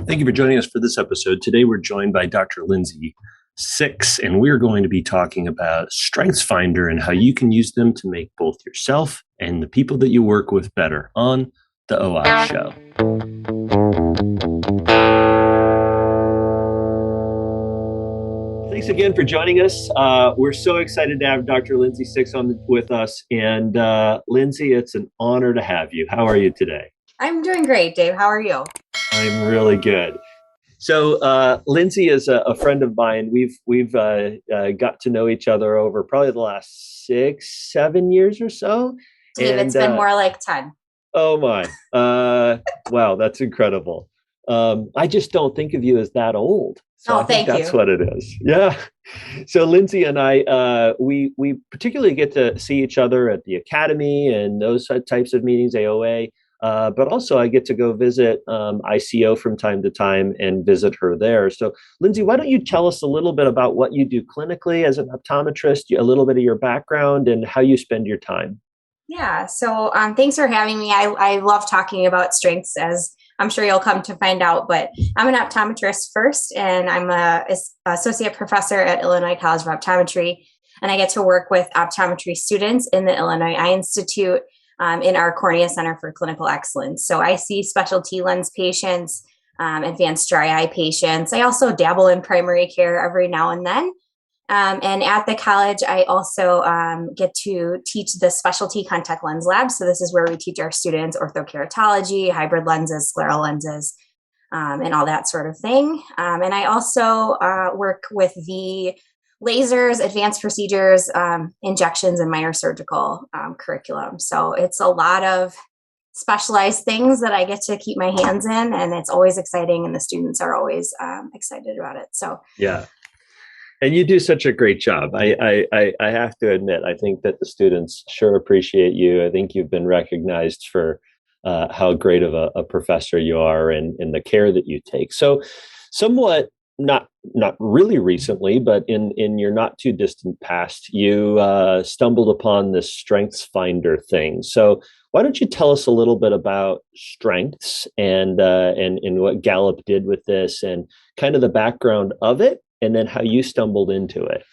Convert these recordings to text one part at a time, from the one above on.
Thank you for joining us for this episode. Today we're joined by Dr. Lindsay Six, and we're going to be talking about Strengths Finder and how you can use them to make both yourself and the people that you work with better on the OI Show. Thanks again for joining us. We're so excited to have Dr. Lindsay Six on with us. And Lindsay, it's an honor to have you. How are you today? I'm doing great, Dave. How are you? I'm really good. So Lindsay is a friend of mine. We've got to know each other over probably the last 6-7 years or so. Dave, And, it's been more like 10. Oh my! Wow, that's incredible. I just don't think of you as that old. So I think that's what it is. Yeah. So Lindsay and I, we particularly get to see each other at the academy and those types of meetings, AOA. But also I get to go visit ICO from time to time and visit her there. So Lindsay, why don't you tell us a little bit about what you do clinically as an optometrist, a little bit of your background and how you spend your time? Yeah. So thanks for having me. I love talking about strengths, as I'm sure you'll come to find out, but I'm an optometrist first, and I'm a associate professor at Illinois College of Optometry. And I get to work with optometry students in the Illinois Eye Institute in our Cornea Center for Clinical Excellence. So I see specialty lens patients, advanced dry eye patients. I also dabble in primary care every now and then. And at the college, I also get to teach the specialty contact lens lab. So this is where we teach our students orthokeratology, hybrid lenses, scleral lenses, and all that sort of thing. And I also work with the lasers, advanced procedures, injections, and minor surgical curriculum. So it's a lot of specialized things that I get to keep my hands in, and it's always exciting, and the students are always excited about it. So yeah. And you do such a great job. I have to admit, I think that the students sure appreciate you. I think you've been recognized for how great of a professor you are and the care that you take. So somewhat, not really recently, but in your not too distant past, you stumbled upon this Strengths Finder thing. So why don't you tell us a little bit about strengths and what Gallup did with this and kind of the background of it, and then how you stumbled into it?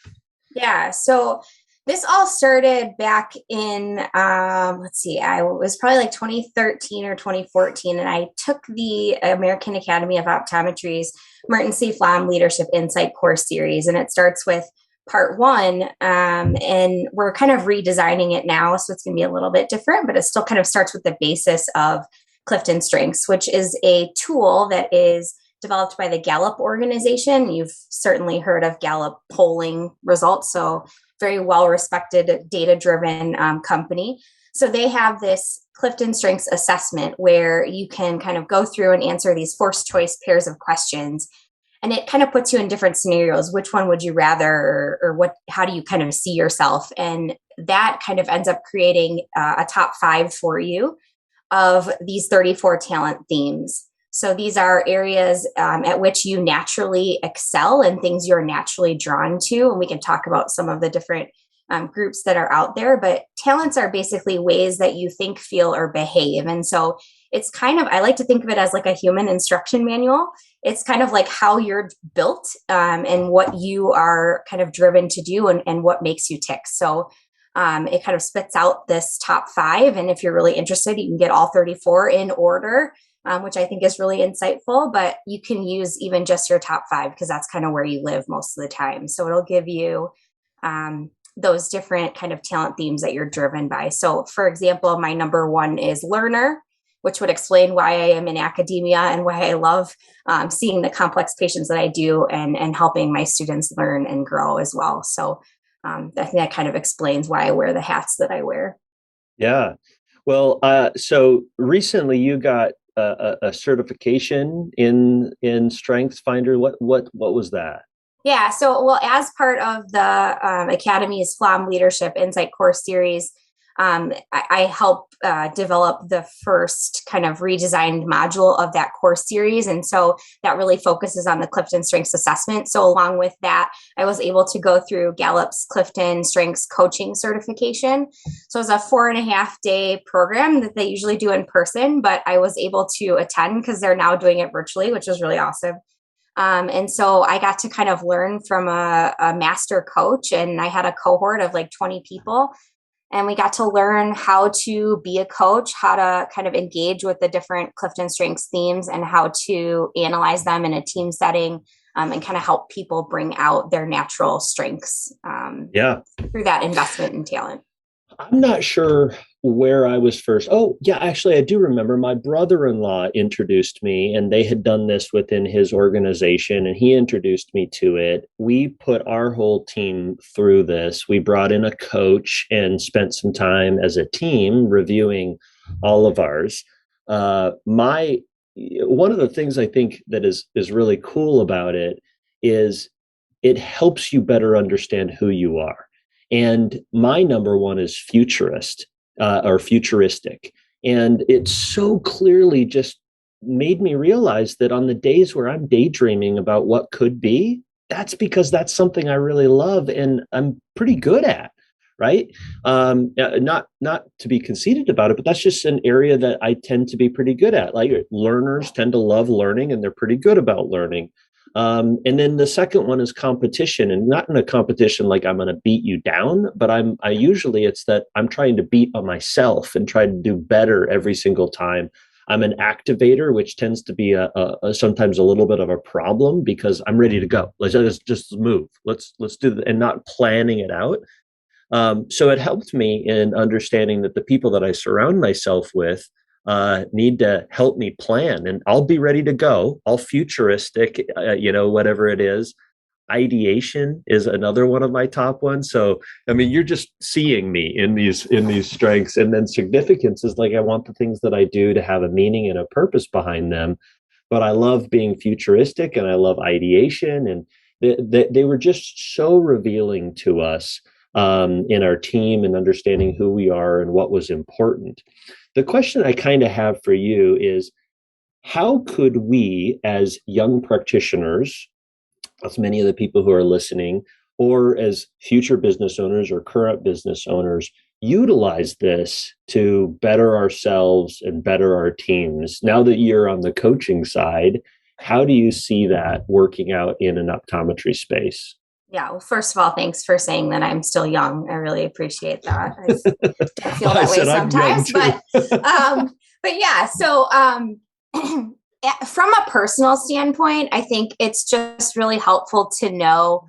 Yeah, so this all started back in, I was probably like 2013 or 2014, and I took the American Academy of Optometry's Merton C. Flom Leadership Insight course series, and it starts with part one, and we're kind of redesigning it now, so it's going to be a little bit different, but it still kind of starts with the basis of Clifton Strengths, which is a tool that is developed by the Gallup organization. You've certainly heard of Gallup polling results, so very well-respected, data-driven company. So they have this Clifton Strengths assessment where you can kind of go through and answer these forced choice pairs of questions. And it kind of puts you in different scenarios. Which one would you rather, or what? How do you kind of see yourself? And that kind of ends up creating a top 5 for you of these 34 talent themes. So these are areas at which you naturally excel and things you're naturally drawn to. And we can talk about some of the different groups that are out there, but talents are basically ways that you think, feel, or behave. And so it's kind of, I like to think of it as like a human instruction manual. It's kind of like how you're built and what you are kind of driven to do and what makes you tick. So it kind of spits out this top 5. And if you're really interested, you can get all 34 in order. Which I think is really insightful, but you can use even just your top 5 because that's kind of where you live most of the time. So it'll give you those different kind of talent themes that you're driven by. So for example, my number 1 is learner, which would explain why I am in academia and why I love seeing the complex patients that I do and helping my students learn and grow as well. So I think that kind of explains why I wear the hats that I wear. Yeah. Well, so recently you got a certification in Strengths Finder. What was that? Yeah, so well, as part of the Academy's Flom Leadership Insight course series, I help develop the first kind of redesigned module of that course series. And so that really focuses on the Clifton Strengths Assessment. So along with that, I was able to go through Gallup's Clifton Strengths Coaching certification. So it was a 4.5-day program that they usually do in person, but I was able to attend because they're now doing it virtually, which is really awesome. And so I got to kind of learn from a master coach, and I had a cohort of like 20 people. And we got to learn how to be a coach, how to kind of engage with the different Clifton Strengths themes, and how to analyze them in a team setting, and kind of help people bring out their natural strengths Yeah. through that investment in talent. I'm not sure where I was first. Oh, yeah, actually, I do remember my brother-in-law introduced me, and they had done this within his organization, and he introduced me to it. We put our whole team through this. We brought in a coach and spent some time as a team reviewing all of ours. My One of the things I think that is really cool about it is it helps you better understand who you are. And my number one is futurist, or futuristic. And it so clearly just made me realize that on the days where I'm daydreaming about what could be, that's because that's something I really love and I'm pretty good at. Right. Not to be conceited about it, but that's just an area that I tend to be pretty good at. Like, learners tend to love learning and they're pretty good about learning. And then the second one is competition, and not in a competition like I'm going to beat you down, but I usually it's that I'm trying to beat on myself and try to do better every single time. I'm an activator, which tends to be a sometimes a little bit of a problem because I'm ready to go. Let's just move. Let's do that, and not planning it out. So it helped me in understanding that the people that I surround myself with need to help me plan, and I'll be ready to go. All futuristic, whatever it is. Ideation is another one of my top ones. So, I mean, you're just seeing me in these strengths, and then significance is like I want the things that I do to have a meaning and a purpose behind them. But I love being futuristic, and I love ideation, and they were just so revealing to us in our team and understanding who we are and what was important. The question I kind of have for you is, how could we as young practitioners, as many of the people who are listening, or as future business owners or current business owners, utilize this to better ourselves and better our teams? Now that you're on the coaching side, how do you see that working out in an optometry space? Yeah. Well, first of all, thanks for saying that I'm still young. I really appreciate that. I don't feel that way sometimes, but yeah. So, from a personal standpoint, I think it's just really helpful to know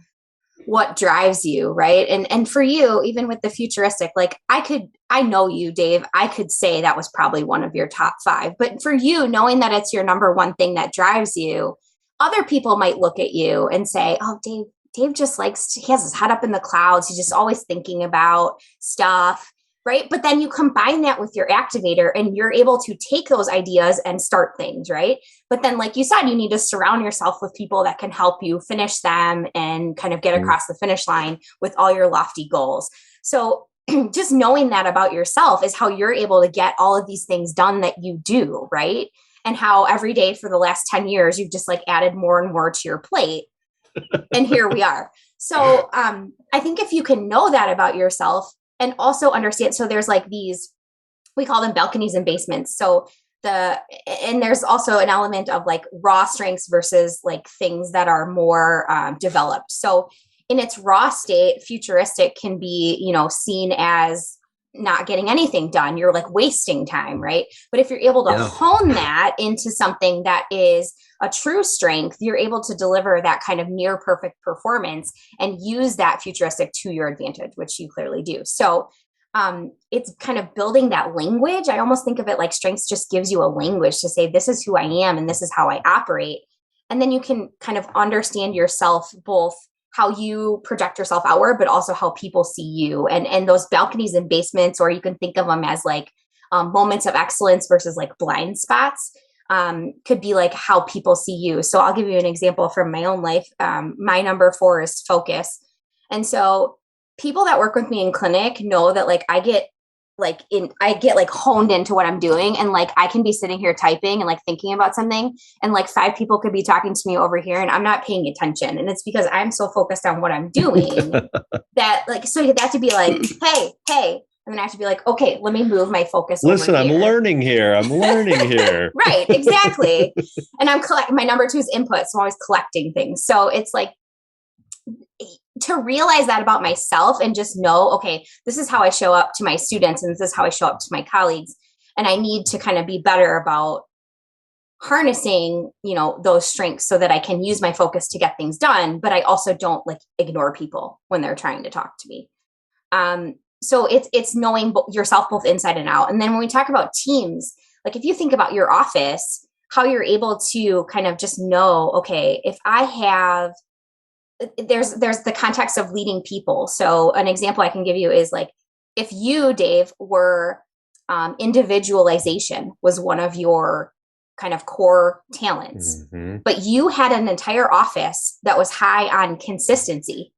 what drives you, right? And for you, even with the futuristic, like I know you, Dave, I could say that was probably one of your top 5, but for you, knowing that it's your number one thing that drives you, other people might look at you and say, oh, Dave just he has his head up in the clouds. He's just always thinking about stuff, right? But then you combine that with your activator and you're able to take those ideas and start things, right? But then, like you said, you need to surround yourself with people that can help you finish them and kind of get across the finish line with all your lofty goals. So just knowing that about yourself is how you're able to get all of these things done that you do, right? And how every day for the last 10 years, you've just like added more and more to your plate. And here we are. So I think if you can know that about yourself and also understand, so there's like these, we call them balconies and basements. So and there's also an element of like raw strengths versus like things that are more developed. So in its raw state, futuristic can be, seen as not getting anything done. You're like wasting time, right? But if you're able to hone that into something that is a true strength, you're able to deliver that kind of near perfect performance and use that futuristic to your advantage, which you clearly do. So it's kind of building that language. I almost think of it like strengths just gives you a language to say, this is who I am and this is how I operate. And then you can kind of understand yourself, both how you project yourself outward, but also how people see you. And those balconies and basements, or you can think of them as like moments of excellence versus like blind spots, could be like how people see you. So I'll give you an example from my own life. My number 4 is focus. And so people that work with me in clinic know that like I get I get like honed into what I'm doing, and like I can be sitting here typing and like thinking about something, and like five people could be talking to me over here and I'm not paying attention, and it's because I'm so focused on what I'm doing that like, so you have to be like, hey, and then I have to be like, okay, let me move my focus over Listen, I'm here. learning here. I'm learning here. Right, exactly. And I'm collecting, my number two is input, so I'm always collecting things. So it's like to realize that about myself and just know, okay, this is how I show up to my students and this is how I show up to my colleagues. And I need to kind of be better about harnessing, those strengths so that I can use my focus to get things done. But I also don't like ignore people when they're trying to talk to me. So it's knowing yourself both inside and out. And then when we talk about teams, like if you think about your office, how you're able to kind of just know, okay, if I have, there's the context of leading people. So an example I can give you is like, if you, Dave, were individualization was one of your kind of core talents, but you had an entire office that was high on consistency.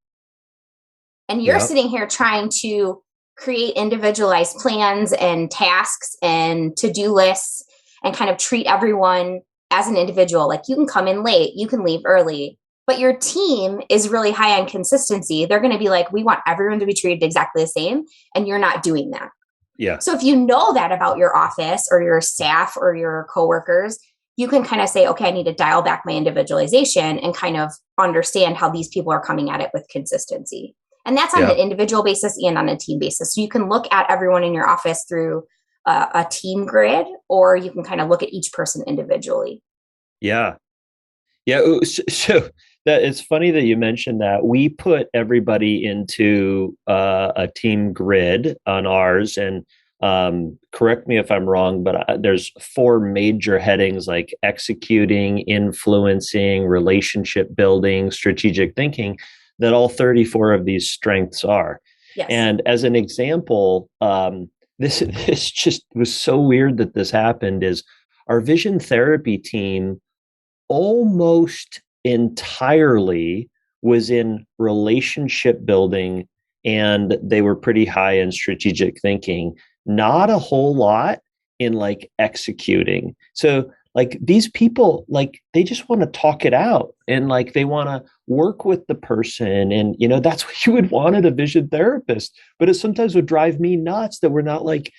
And you're sitting here trying to create individualized plans and tasks and to-do lists and kind of treat everyone as an individual. Like you can come in late, you can leave early, but your team is really high on consistency. They're going to be like, we want everyone to be treated exactly the same. And you're not doing that. Yeah. So if you know that about your office or your staff or your coworkers, you can kind of say, okay, I need to dial back my individualization and kind of understand how these people are coming at it with consistency. And that's on an individual basis and on a team basis. So you can look at everyone in your office through a team grid, or you can kind of look at each person individually. Yeah. Yeah. So that it's funny that you mentioned that. We put everybody into a team grid on ours, and correct me if I'm wrong, but there's four major headings like executing, influencing, relationship building, strategic thinking, that all 34 of these strengths are. Yes. And as an example, this just was so weird that this happened is our vision therapy team almost entirely was in relationship building, and they were pretty high in strategic thinking, not a whole lot in like executing. So like these people, like they just want to talk it out and like they want to work with the person, and that's what you would want at a vision therapist. But it sometimes would drive me nuts that we're not like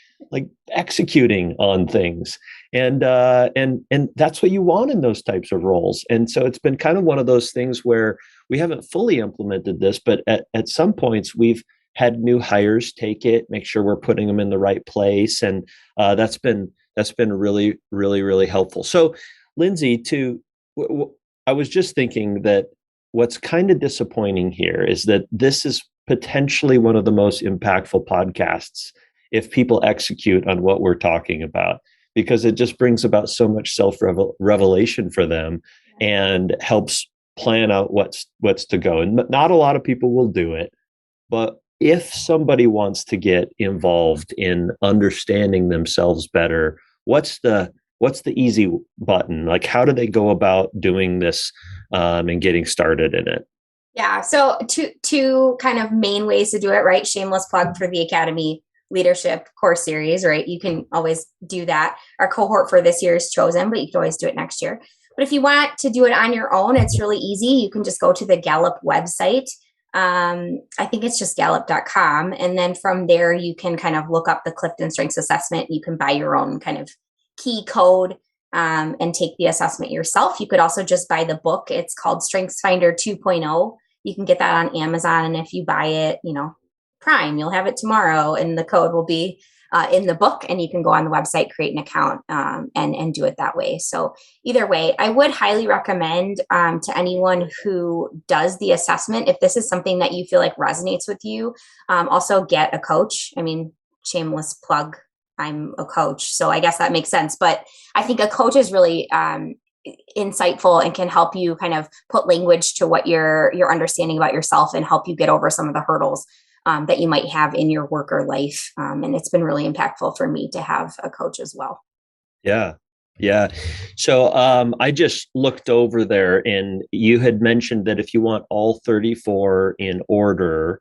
executing on things, and that's what you want in those types of roles. And so it's been kind of one of those things where we haven't fully implemented this, but at some points we've had new hires take it, make sure we're putting them in the right place, and that's been really, really, really helpful. So, Lindsay, I was just thinking that what's kind of disappointing here is that this is potentially one of the most impactful podcasts if people execute on what we're talking about, because it just brings about so much self-revelation for them and helps plan out what's to go. And not a lot of people will do it, but if somebody wants to get involved in understanding themselves better, what's the easy button? Like, how do they go about doing this and getting started in it? Yeah. So two kind of main ways to do it, right? Shameless plug for the Academy Leadership course series, right? You can always do that. Our cohort for this year is chosen, but you can always do it next year. But if you want to do it on your own, it's really easy. You can just go to the Gallup website. I think it's just gallup.com. And then from there, you can kind of look up the Clifton Strengths Assessment. You can buy your own kind of key code and take the assessment yourself. You could also just buy the book. It's called StrengthsFinder 2.0. You can get that on Amazon. And if you buy it, Prime, you'll have it tomorrow. And the code will be in the book, and you can go on the website, create an account, and do it that way. So either way, I would highly recommend to anyone who does the assessment, if this is something that you feel like resonates with you, also get a coach. I mean, shameless plug, I'm a coach, so I guess that makes sense. But I think a coach is really insightful and can help you kind of put language to what you're understanding about yourself and help you get over some of the hurdles that you might have in your work or life. And it's been really impactful for me to have a coach as well. Yeah. Yeah. So I just looked over there, and you had mentioned that if you want all 34 in order,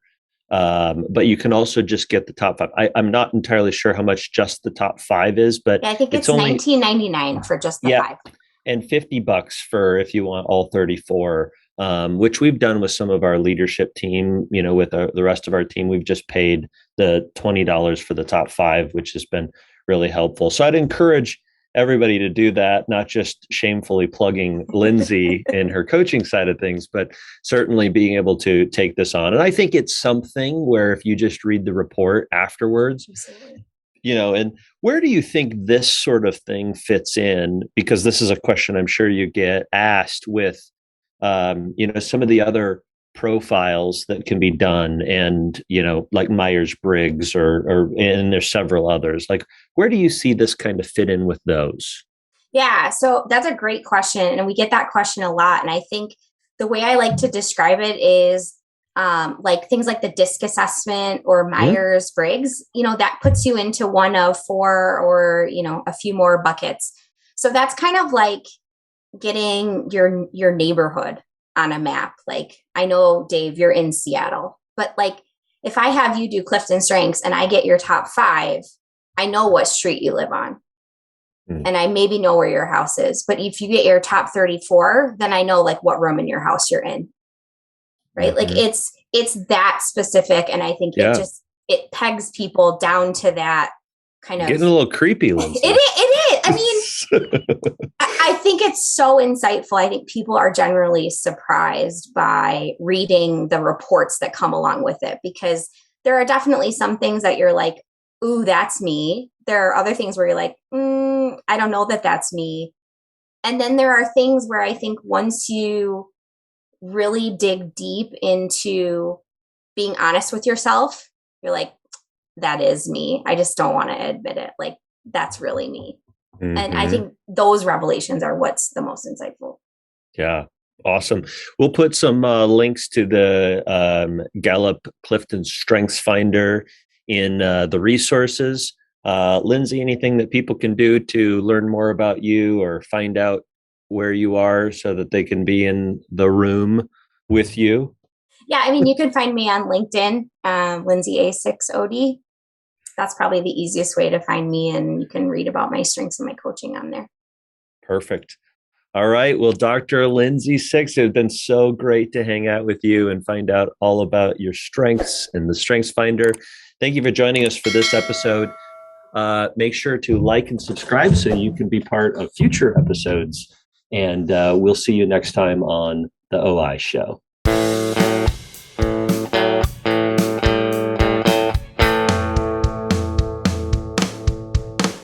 But you can also just get the top five. I'm not entirely sure how much just the top five is, but Yeah, I think it's it's only, 19.99 for just the yeah, five. and $50 for if you want all 34, which we've done with some of our leadership team. With the rest of our team, we've just paid the $20 for the top five, which has been really helpful. So I'd encourage everybody to do that, not just shamefully plugging Lindsay in her coaching side of things, but certainly being able to take this on. And I think it's something where if you just read the report afterwards, Absolutely. and where do you think this sort of thing fits in? Because this is a question I'm sure you get asked with, some of the other profiles that can be done, and like Myers-Briggs, and there's several others. Like, where do you see this kind of fit in with those? Yeah, so that's a great question. And we get that question a lot. And I think the way I like to describe it is like things like the DISC assessment or Mm-hmm. Myers-Briggs, that puts you into one of four or, a few more buckets. So that's kind of like getting your neighborhood on a map. Like, I know, Dave, you're in Seattle, but like if I have you do Clifton Strengths and I get your top five, I know what street you live on and I maybe know where your house is. But if you get your top 34, then I know like what room in your house you're in. Right. Like Mm-hmm. it's that specific. And I think Yeah, it pegs people down to that kind of getting a little creepy, Lindsay. it is. I mean, I think it's so insightful. I think people are generally surprised by reading the reports that come along with it, because there are definitely some things that you're like, ooh, that's me. There are other things where you're like, I don't know that that's me. And then there are things where I think once you really dig deep into being honest with yourself, you're like, that is me. I just don't want to admit it. Like, that's really me. And I Mm-hmm. think those revelations are what's the most insightful. Yeah. Awesome. We'll put some links to the Gallup Clifton Strengths Finder in the resources. Lindsay, anything that people can do to learn more about you or find out where you are so that they can be in the room with you? Yeah, I mean, you can find me on LinkedIn, Lindsay A6OD. That's probably the easiest way to find me, and you can read about my strengths and my coaching on there. Perfect. All right. Well, Dr. Lindsay Six, it's been so great to hang out with you and find out all about your strengths and the Strengths Finder. Thank you for joining us for this episode. Make sure to like and subscribe so you can be part of future episodes. And we'll see you next time on the OI Show.